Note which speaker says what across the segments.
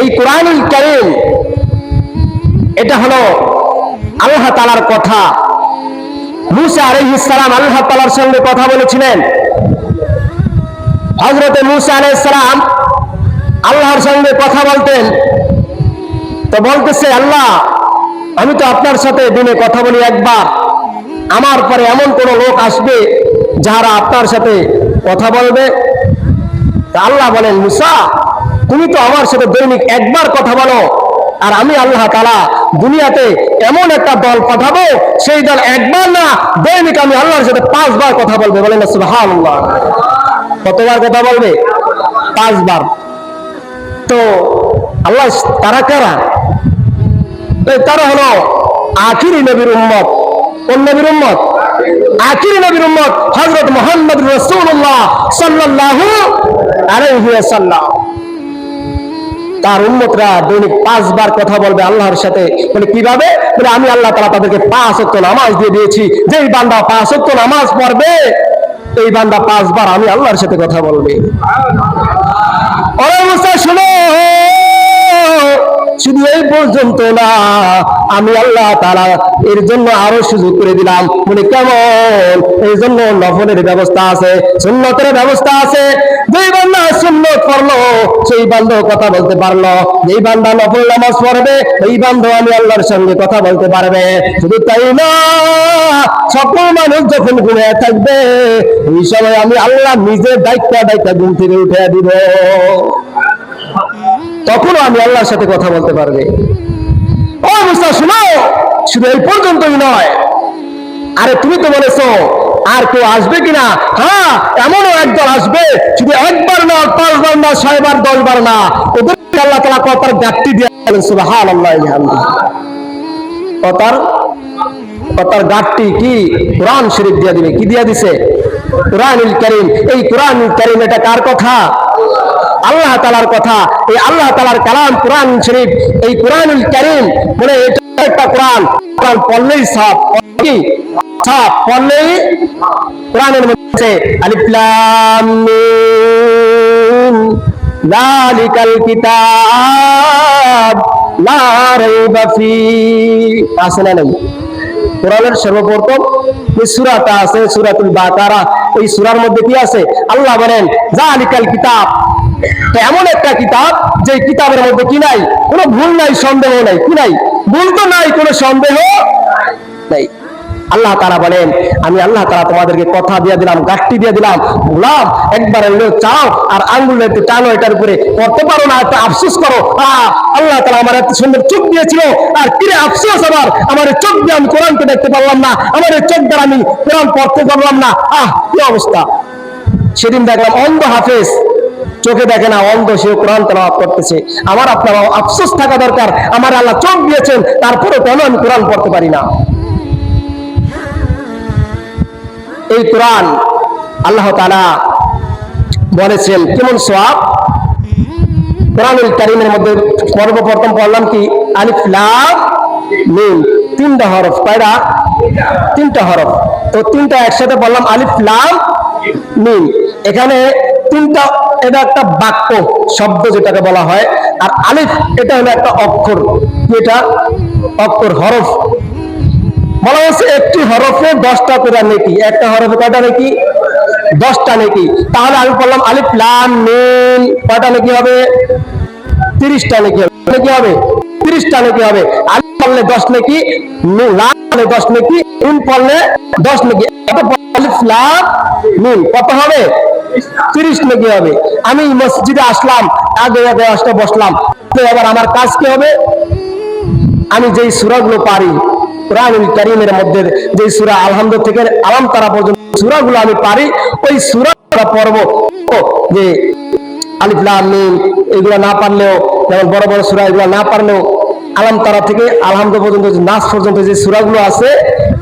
Speaker 1: এই কোরআনুল কারীম এটা হলো আল্লাহ তাআলার কথা। মুসা আলাইহিস সালাম আল্লাহ তাআলার সঙ্গে কথা বলেছিলেন। হযরত মুসা আলাইহিস সালাম আল্লাহর সঙ্গে কথা বলতেন, তো বলতেছে, আল্লাহ আমি তো আপনার সাথে দিনে কথা বলি একবার, আমার পরে এমন কোন লোক আসবে যারা আপনার সাথে কথা বলবে? আল্লাহ বলেন, মুসা তুমি তো আমার সাথে দৈনিক একবার কথা বলো, আর আমি আল্লাহ তাআলা দুনিয়াতে এমন একটা দল পাঠাবো, সেই দল একবার না দৈনিক আমি আল্লাহর সাথে 5 বার কথা বলবে। বলেন না সুবহানাল্লাহ। কতবার কথা বলবে? 5 বার। তো আল্লাহ তারা কারা? তারা হলো আখিরি নবীর উম্মত। কোন নবীর উম্মত? আখিরি নবীর উম্মত হযরত মুহাম্মদ রাসূলুল্লাহ সাল্লাল্লাহু আলাইহি ওয়াসাল্লাম। তার উম্মতরা দৈনিক 5 বার কথা বলবে আল্লাহর সাথে। বলে কিভাবে? বলে আমি আল্লাহ তাআলা তাদেরকে 5 ওয়াক্ত নামাজ দিয়ে দিয়েছি, যেই বান্দা 5 ওয়াক্ত নামাজ পড়বে এই বান্দা 5 বার আমি আল্লাহর সাথে কথা বলবে। ওরে মুসা শুনো, শুধু এই পর্যন্ত না, আমি আল্লাহ তাআলা এর জন্য আরো সুযোগ করে দিলাম। বলে কেমন? এর জন্য নফলের ব্যবস্থা আছে, সুন্নতের ব্যবস্থা আছে। যেই বান্দা সুন্নত পড়লো সেই বান্দা কথা বলতে পারলো, যেই বান্দা নফল নামাজ পড়বে এই বান্দা আমি আল্লাহর সঙ্গে কথা বলতে পারবে। শুধু তাই না, সকল মানুষ যখন ঘুমিয়ে থাকবে এই সময় আমি আল্লাহ নিজের দায়িত্ব ঘুম থেকে উঠে দিব, তখনও আমি আল্লাহর সাথে কথা বলতে পারবে। ও মুসা শুনো, শুধু এই পর্যন্তই নয়, আরে তুমি তো বলেছো আর কেউ আসবে কিনা? হ্যাঁ, এমনও একদল আসবে, শুধু একবার না, 5 বার না, 6 বার 10 বার না, ওদের আল্লাহ তাআলা কথার গাঁটটি দিয়ে বলেন সুবহানাল্লাহ। কথার গাঁটটি কি? কোরআন শরীফ দিয়ে দিবে। কি দিয়ে দিছে? কোরআনুল কারীম। এই কোরআনুল কারীম এটা কার কথা? আল্লাহ তাআলার কথা। এই আল্লাহ তাআলার কালাম কোরআন শরীফ, এই কোরআনুল কারীম বলে এটা একটা কোরআন। কোরআন পড়লেই সব, কি সব পড়লেই কোরআনের মধ্যে আলিফ লাম মিম যালিকাল কিতাব লা রাইবা ফি আছে না নাই? কোরআনের সর্বপ্রথম যে সূরাটা আছে সূরাতুল বাকারা, এই সূরার মধ্যে কি আছে? আল্লাহ বলেন যালিকাল কিতাব, তো এমন একটা কিতাব যে কিতাবের মধ্যে কি নাই? কোনো ভুল নাই, সন্দেহ নাই। কি নাই? ভুল তো নাই, কোনো সন্দেহ নাই। আল্লাহ তাআলা বলেন আমি আল্লাহ তাআলা তোমাদেরকে কথা দিয়ে দিলাম, গাঁটটি দিয়ে দিলাম, বললাম একবার চাও আর আঙ্গুল একটু টানো, এটার উপরে করতে পারো না, একটা আফসোস করো। আল্লাহ তাআলা আমার এত সুন্দর চোখ দিয়েছিল, আর কিরে আফসোস আমার চোখ দিয়ে আমি কোরআনকে দেখতে পারলাম না, আমার চোখ দ্বারা আমি কোরআন পড়তে পারলাম না। কি অবস্থা! সেদিন দেখলাম অন্ধ হাফেজ, চোখে দেখে না, অন্ধ, সে কোরআন তেলাওয়াত করতেছে। আমার আপনার আফসোস থাকা দরকার, আমার আল্লাহ চোখ দিয়েছেন, তারপরে কেন আমি কোরআন পড়তে পারি না? এই কোরআন আল্লাহ তাআলা বলেছেন কেমন সওয়াব। কোরআনুল কারীমের মধ্যে সর্বপ্রথম পড়লাম কি? আলিফ লাম মিম, 3টা হরফ। কয়টা? 3টা হরফ। তো 3টা একসাথে বললাম আলিফ লাম মিম। এখানে 3টা, এটা একটা বাক্য শব্দ যেটাকে বলা হয়, আর আলিফ এটা হলো একটা অক্ষর। এটা অক্ষর, হরফ। বলা হচ্ছে একটি হরফে 10টা করে নেকি। একটা হরফে কয়টা নেকি? 10টা নেকি। তাহলে আমি বললাম আলিফ লাম মিম, কয়টা নেকি হবে? 30টা নেকি হবে। কি হবে? 30টা নেকি হবে। আলিফ পড়লে 10 নেকি, লাম পড়লে 10 নেকি, মিম পড়লে 10 নেকি। আলিফ লাম মিম কত হবে? 30 নেকি হবে। আমি মসজিদে আসলাম, আগে আসতে বসলাম, এবার আমার কাজ কি হবে? আমি যেই সূরাগুলো পারি কোরআনুল কারীমের মধ্যে, যে সূরা আলহামদুল থেকে আলাম তারা পর্যন্ত সূরাগুলো আমি পারি, ওই সূরাগুলো পড়ব। যে আলিফ লাম মিম এগুলো না পারলেও, যেমন বড় বড় সূরা এগুলো না পারলেও আলাম তারা থেকে আলহামদুল পর্যন্ত, নাস পর্যন্ত যে সূরাগুলো আছে,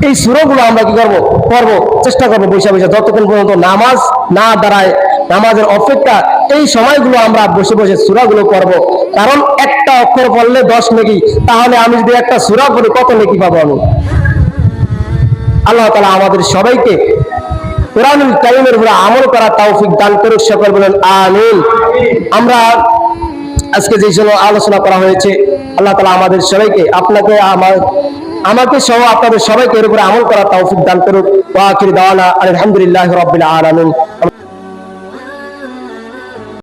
Speaker 1: এই সূরাগুলো আমরা কি করব? পড়ব, চেষ্টা করবো বসে বসে, যতক্ষণ পর্যন্ত নামাজ না দাঁড়ায়, নামাজের অপেক্ষা, এই সময়গুলো আমরা বসে বসে সূরাগুলো পড়ব। কারণ একটা অক্ষর পড়লে 10 নেকি, তাহলে আমি যদি একটা সূরা পড়ি কত নেকি পাবো আমি? আল্লাহ তাআলা আমাদের সবাইকে কোরআনুল কারীমের উপরে আমল করার তৌফিক দান করুক। সকল বলেন আমিন। আমরা আজকে যে জন্য আলোচনা করা হয়েছে, আল্লাহ তাআলা আমাদের সবাইকে, আপনাকে আমাকে সহ আপনাদের সবাইকে এর উপরে আমল করার তৌফিক দান করুক। ওয়া আখিরু দাওয়ানা আলহামদুলিল্লাহি রাব্বিল আলামিন।